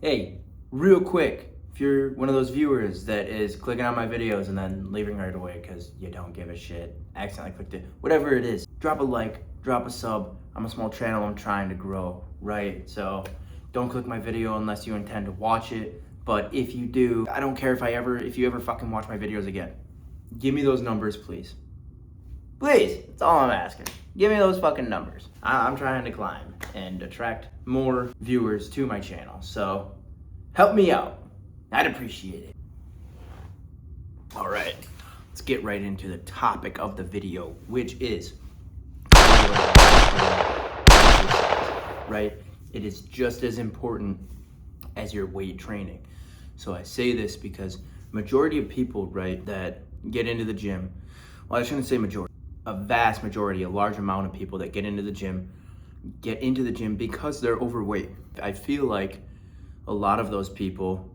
Hey, real quick, if you're one of those viewers that is clicking on my videos and then leaving right away because you don't give a shit, accidentally clicked it, whatever it is, drop a like, drop a sub. I'm a small channel, I'm trying to grow, right? So don't click my video unless you intend to watch it. But if you do, I don't care if you ever fucking watch my videos again. Give me those numbers, please. Please, that's all I'm asking. Give me those fucking numbers. I'm trying to climb and attract more viewers to my channel. So help me out. I'd appreciate it. All right, let's get right into the topic of the video, which is right? It is just as important as your weight training. So I say this because majority of people, right, that get into the gym, well, I shouldn't say majority, a vast majority, a large amount of people that get into the gym because they're overweight. I feel like a lot of those people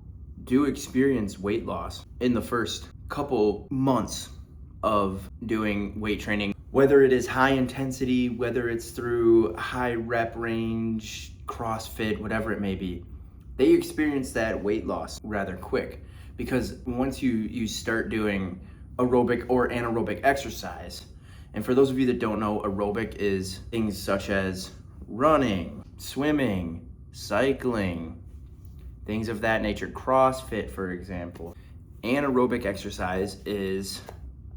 do experience weight loss in the first couple months of doing weight training, whether it is high intensity, whether it's through high rep range, CrossFit, whatever it may be. They experience that weight loss rather quick because once you start doing aerobic or anaerobic exercise, and for those of you that don't know, aerobic is things such as running, swimming, cycling, things of that nature, CrossFit, for example. Anaerobic exercise is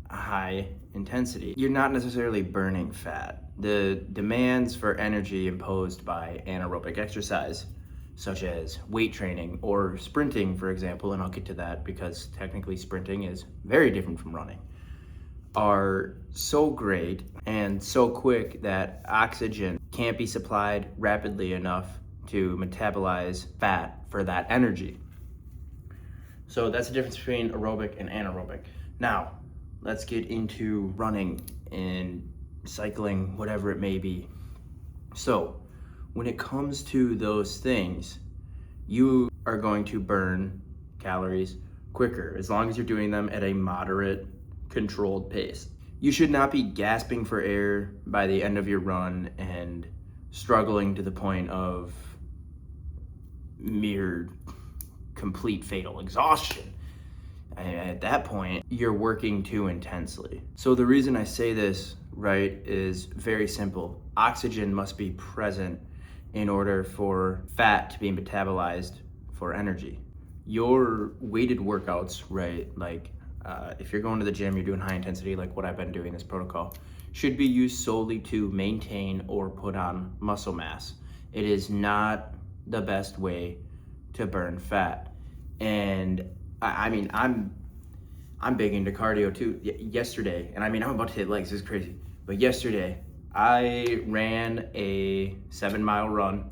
high intensity. You're not necessarily burning fat. The demands for energy imposed by anaerobic exercise, such as weight training or sprinting, for example, and I'll get to that because technically sprinting is very different from running, are so great and so quick that oxygen can't be supplied rapidly enough to metabolize fat for that energy. So that's the difference between aerobic and anaerobic. Now, let's get into running and cycling, whatever it may be. So, when it comes to those things, you are going to burn calories quicker as long as you're doing them at a moderate, controlled pace. You should not be gasping for air by the end of your run and struggling to the point of mere complete fatal exhaustion. At that point, you're working too intensely. So the reason I say this, right, is very simple. Oxygen must be present in order for fat to be metabolized for energy. Your weighted workouts, right, like if you're going to the gym, you're doing high intensity, like what I've been doing this protocol, should be used solely to maintain or put on muscle mass. It is not the best way to burn fat. And I mean, I'm big into cardio too. Yesterday, and I mean, I'm about to hit legs, this is crazy. But yesterday, I ran a 7-mile run,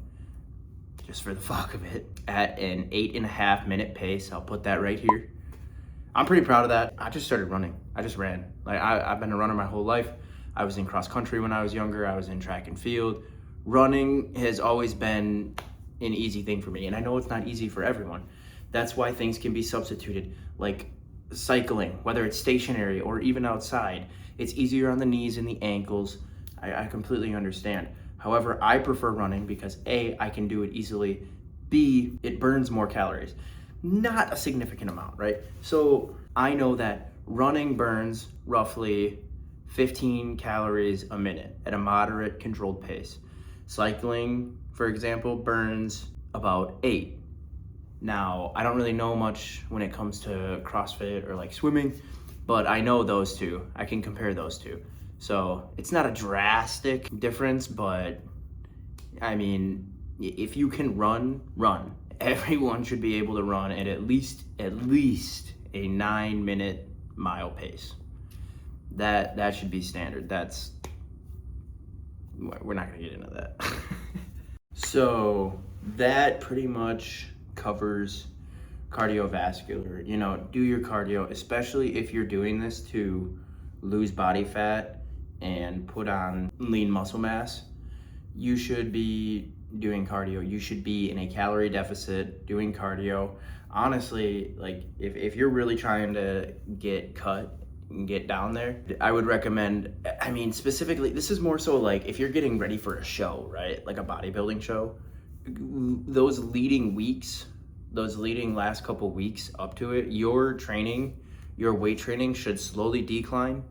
just for the fuck of it, at an 8.5 minute pace. I'll put that right here. I'm pretty proud of that. I just started running. I just ran. Like I've been a runner my whole life. I was in cross country when I was younger. I was in track and field. Running has always been an easy thing for me, and I know it's not easy for everyone. That's why things can be substituted, like cycling, whether it's stationary or even outside. It's easier on the knees and the ankles. I completely understand. However, I prefer running because A, I can do it easily. B, it burns more calories. Not a significant amount, right? So I know that running burns roughly 15 calories a minute at a moderate controlled pace. Cycling, for example, burns about 8. Now, I don't really know much when it comes to CrossFit or like swimming, but I know those two. I can compare those two. So it's not a drastic difference, but I mean, if you can run. Everyone should be able to run at least a 9-minute mile pace. That should be standard. We're not gonna get into that. So that pretty much covers cardiovascular. You know, do your cardio, especially if you're doing this to lose body fat and put on lean muscle mass. You should be doing cardio. You should be in a calorie deficit doing cardio. Honestly, like if you're really trying to get cut and get down there, I would recommend, I mean, specifically, this is more so like if you're getting ready for a show, right? Like a bodybuilding show, those leading weeks those leading last couple weeks up to it, your weight training should slowly decline.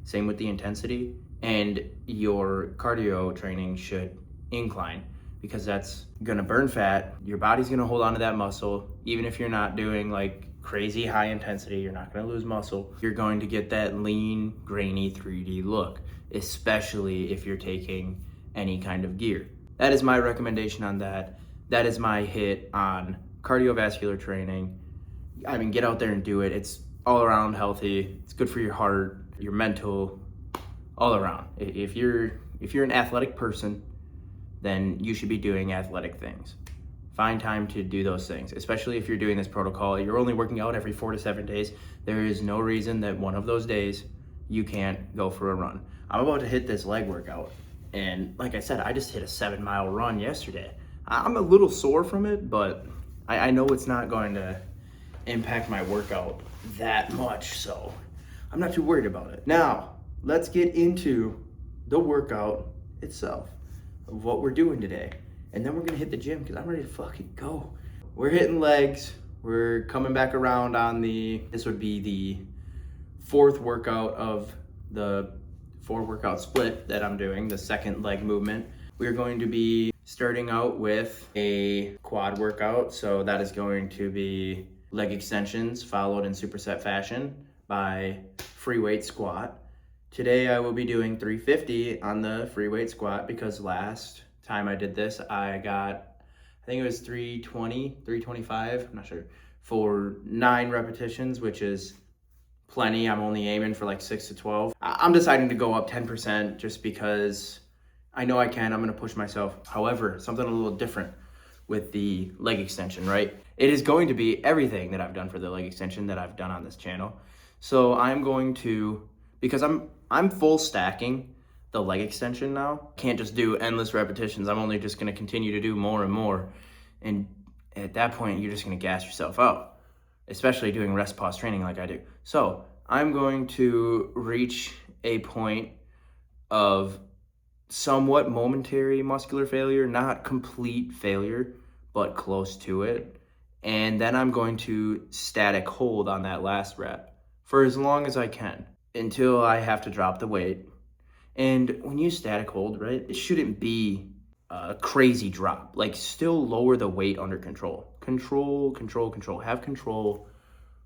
Same with the intensity, and your cardio training should incline, because that's gonna burn fat. Your body's gonna hold on to that muscle. Even if you're not doing like crazy high intensity, you're not gonna lose muscle. You're going to get that lean, grainy 3D look, especially if you're taking any kind of gear. That is my recommendation on that. That is my hit on cardiovascular training. I mean, get out there and do it. It's all around healthy. It's good for your heart, your mental, all around. If you're an athletic person, then you should be doing athletic things. Find time to do those things, especially if you're doing this protocol. You're only working out every 4 to 7 days. There is no reason that one of those days you can't go for a run. I'm about to hit this leg workout, and like I said, I just hit a 7-mile run yesterday. I'm a little sore from it, but I know it's not going to impact my workout that much, so I'm not too worried about it. Now, let's get into the workout itself, of what we're doing today. And then we're gonna hit the gym, because I'm ready to fucking go. We're hitting legs. We're coming back around on this would be the 4th workout of the 4 workout split that I'm doing, the second leg movement. We're going to be starting out with a quad workout. So that is going to be leg extensions followed in superset fashion by free weight squat. Today I will be doing 350 on the free weight squat, because last time I did this, I think it was 320, 325, I'm not sure, for 9 repetitions, which is plenty. I'm only aiming for like 6 to 12. I'm deciding to go up 10% just because I know I can. I'm gonna push myself. However, something a little different with the leg extension, right? It is going to be everything that I've done for the leg extension that I've done on this channel. So I'm going to, because I'm full stacking the leg extension now. Can't just do endless repetitions. I'm only just gonna continue to do more and more. And at that point, you're just gonna gas yourself out, especially doing rest pause training like I do. So I'm going to reach a point of somewhat momentary muscular failure, not complete failure, but close to it. And then I'm going to static hold on that last rep for as long as I can until I have to drop the weight. And when you static hold, right, it shouldn't be a crazy drop. Like, still lower the weight under control. Control. Have control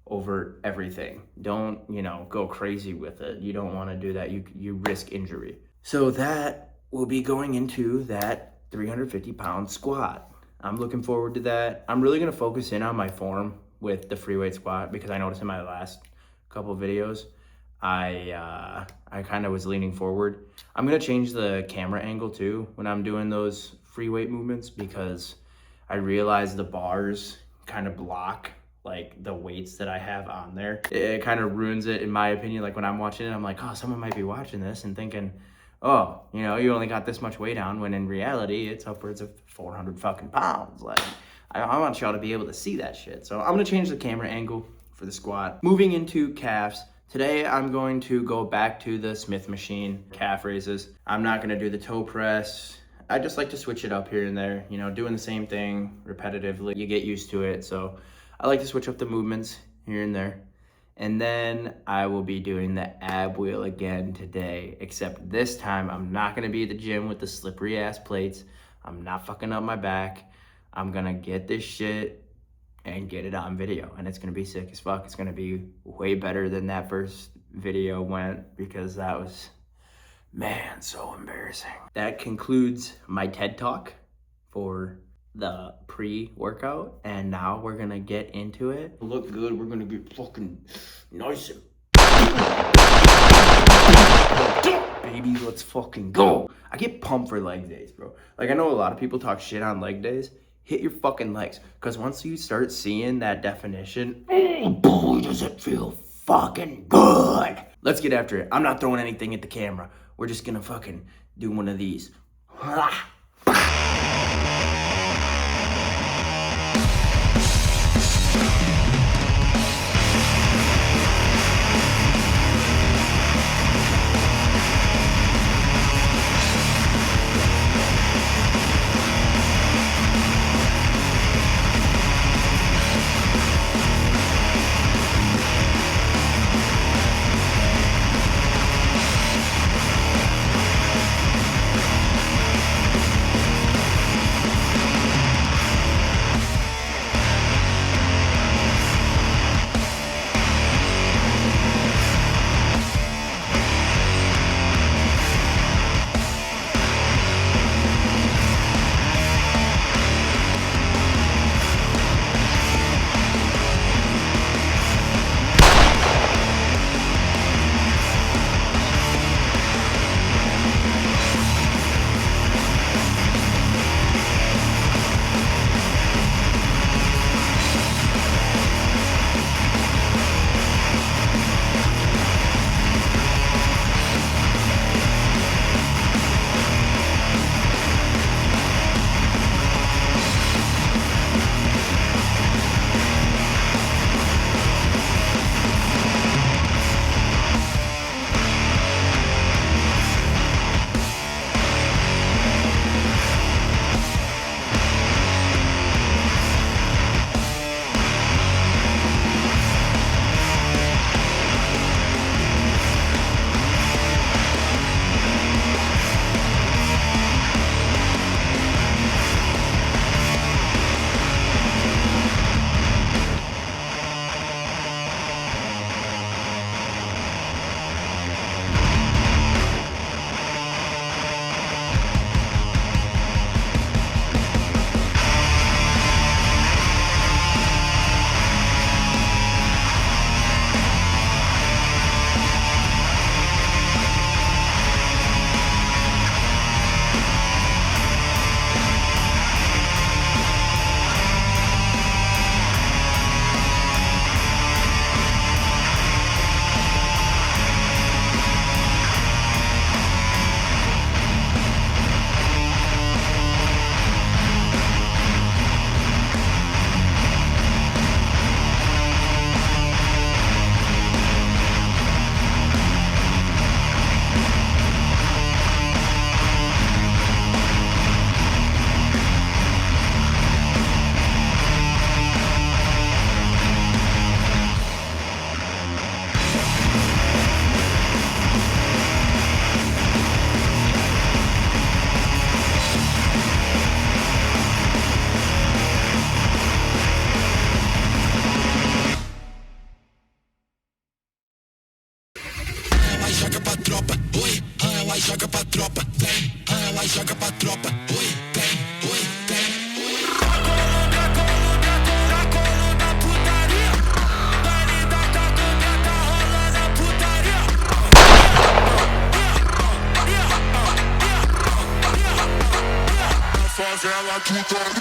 over everything. Don't, go crazy with it. You don't want to do that. You risk injury. So that will be going into that 350-pound squat. I'm looking forward to that. I'm really going to focus in on my form with the free weight squat, because I noticed in my last couple of videos, I kind of was leaning forward. I'm gonna change the camera angle too when I'm doing those free weight movements, because I realize the bars kind of block like the weights that I have on there. It kind of ruins it, in my opinion. Like when I'm watching it, I'm like, oh, someone might be watching this and thinking, oh, you only got this much weight on, when in reality it's upwards of 400 fucking pounds. Like, I want y'all to be able to see that shit. So I'm gonna change the camera angle for the squat. Moving into calves. Today, I'm going to go back to the Smith machine calf raises. I'm not gonna do the toe press. I just like to switch it up here and there, doing the same thing repetitively. You get used to it. So I like to switch up the movements here and there. And then I will be doing the ab wheel again today, except this time I'm not gonna be at the gym with the slippery ass plates. I'm not fucking up my back. I'm gonna get this shit and get it on video, and it's gonna be sick as fuck. It's gonna be way better than that first video went, because that was, man, so embarrassing. That concludes my TED Talk for the pre-workout, and now we're gonna get into it. Look good, we're gonna get fucking nice and baby, let's fucking go. I get pumped for leg days, bro. Like, I know a lot of people talk shit on leg days. Hit your fucking legs, because once you start seeing that definition, oh boy, does it feel fucking good. Let's get after it. I'm not throwing anything at the camera. We're just gonna fucking do one of these. joga pra tropa. Oi, tem, oi, tem. Na Colômbia, putaria. Baile da Colômbia tá rolando a putaria. Na favela, putaria.